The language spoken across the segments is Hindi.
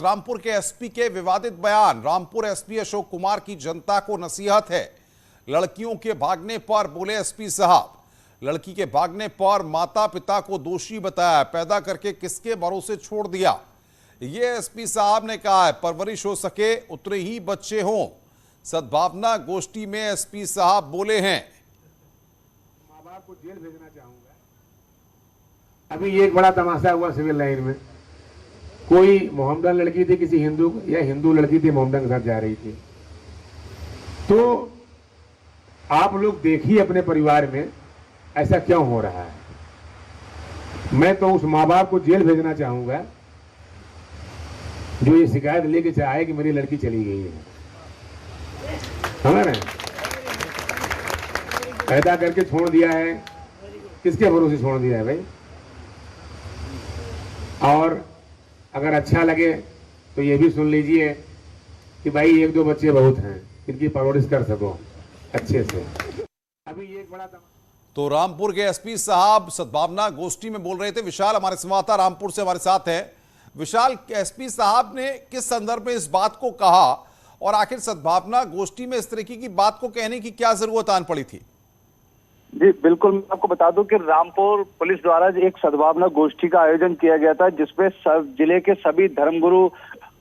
नसीहत, रामपुर के एसपी के विवादित बयान। रामपुर एसपी अशोक कुमार की जनता को नसीहत है। लड़कियों के भागने पर बोले एसपी साहब, लड़की के भागने पर माता पिता को दोषी बताया, पैदा करके किसके भरोसे छोड़ दिया। ये एसपी साहब ने कहा है, परवरिश हो सके उतने ही बच्चे हों। सद्भावना गोष्ठी में एसपी साहब बोले हैं, माँ बाप को जेल भेजना चाहूंगा। अभी एक बड़ा तमाशा हुआ सिविल लाइन में, कोई मोहम्मदन लड़की थी, किसी हिंदू या हिंदू लड़की थी, मोहम्मदन के साथ जा रही थी। तो आप लोग देखिए अपने परिवार में ऐसा क्यों हो रहा है। मैं तो उस माँ बाप को जेल भेजना चाहूंगा जो ये शिकायत लेके आए कि मेरी लड़की चली गई है। समझ रहे हैं? पैदा करके छोड़ दिया है, किसके भरोसे छोड़ दिया है भाई। और अगर अच्छा लगे तो ये भी सुन लीजिए कि भाई एक दो बच्चे बहुत हैं, इनकी परवरिश कर सको अच्छे से। अभी एक बड़ा तो रामपुर के एसपी साहब सद्भावना गोष्ठी में बोल रहे थे। विशाल हमारे संवाददाता रामपुर से हमारे साथ है। विशाल, एसपी साहब ने किस संदर्भ में इस बात को कहा और आखिर सद्भावना गोष्ठी में इस तरीके की बात को कहने की क्या जरूरत आन पड़ी थी? जी बिल्कुल, मैं आपको बता दूं कि रामपुर पुलिस द्वारा एक सद्भावना गोष्ठी का आयोजन किया गया था, जिसपे जिले के सभी धर्मगुरु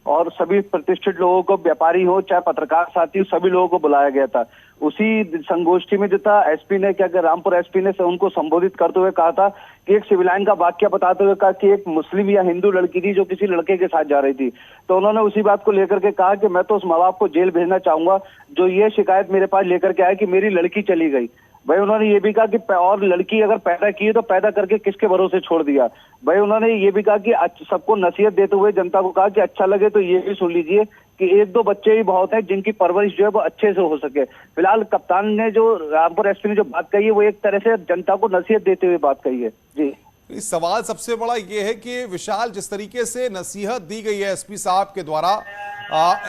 और सभी प्रतिष्ठित लोगों को, व्यापारी हो चाहे पत्रकार साथी हो, सभी लोगों को बुलाया गया था। उसी संगोष्ठी में जो था, एसपी ने क्या किया, रामपुर एसपी ने उनको संबोधित करते हुए कहा था कि एक सिविल लाइन का वाक्य बताते हुए कहा कि एक मुस्लिम या हिंदू लड़की थी जो किसी लड़के के साथ जा रही थी। तो उन्होंने उसी बात को लेकर के कहा कि मैं तो उस माँ बाप को जेल भेजना चाहूंगा जो ये शिकायत मेरे पास लेकर के आया कि मेरी लड़की चली गई। भाई उन्होंने ये भी कहा कि और लड़की अगर पैदा की है तो पैदा करके किसके भरोसे छोड़ दिया। भाई उन्होंने ये भी कहा कि सबको नसीहत देते हुए जनता को कहा कि अच्छा लगे तो ये भी सुन लीजिए कि एक दो बच्चे ही बहुत हैं जिनकी परवरिश जो है वो अच्छे से हो सके। फिलहाल कप्तान ने जो रामपुर एसपी ने जो बात कही है वो एक तरह से जनता को नसीहत देते हुए बात कही है। जी, इस सवाल सबसे बड़ा ये है कि विशाल, जिस तरीके से नसीहत दी गई है एसपी साहब के द्वारा,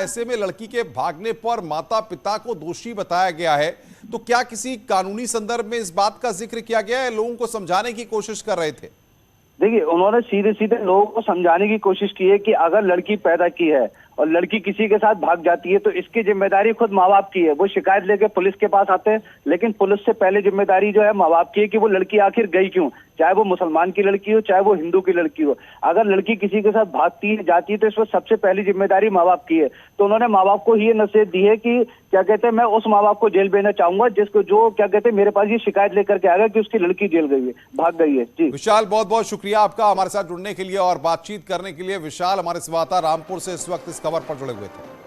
ऐसे में लड़की के भागने पर माता पिता को दोषी बताया गया है, तो क्या किसी कानूनी संदर्भ में इस बात का जिक्र किया गया है? लोगों को समझाने की कोशिश कर रहे थे। देखिए, उन्होंने सीधे सीधे लोगों को समझाने की कोशिश की है कि अगर लड़की पैदा की है और लड़की किसी के साथ भाग जाती है तो इसकी जिम्मेदारी खुद माँ बाप की है। वो शिकायत लेके पुलिस के पास आते हैं, लेकिन पुलिस से पहले जिम्मेदारी जो है माँ बाप की है कि वो लड़की आखिर गई क्यों, चाहे वो मुसलमान की लड़की हो चाहे वो हिंदू की लड़की हो। अगर लड़की किसी के साथ भागती है जाती है तो इसमें सबसे पहली जिम्मेदारी माँ बाप की है। तो उन्होंने माँ बाप को ये नसीहत दी है कि क्या कहते हैं, मैं उस माँ बाप को जेल भेजना चाहूंगा जिसको जो क्या कहते हैं मेरे पास ये शिकायत लेकर के आएगा कि उसकी लड़की जेल गई है, भाग गई है। जी विशाल, बहुत बहुत शुक्रिया आपका हमारे साथ जुड़ने के लिए और बातचीत करने के लिए। विशाल हमारे संवाददाता रामपुर से इस वक्त इस खबर पर जुड़े हुए थे।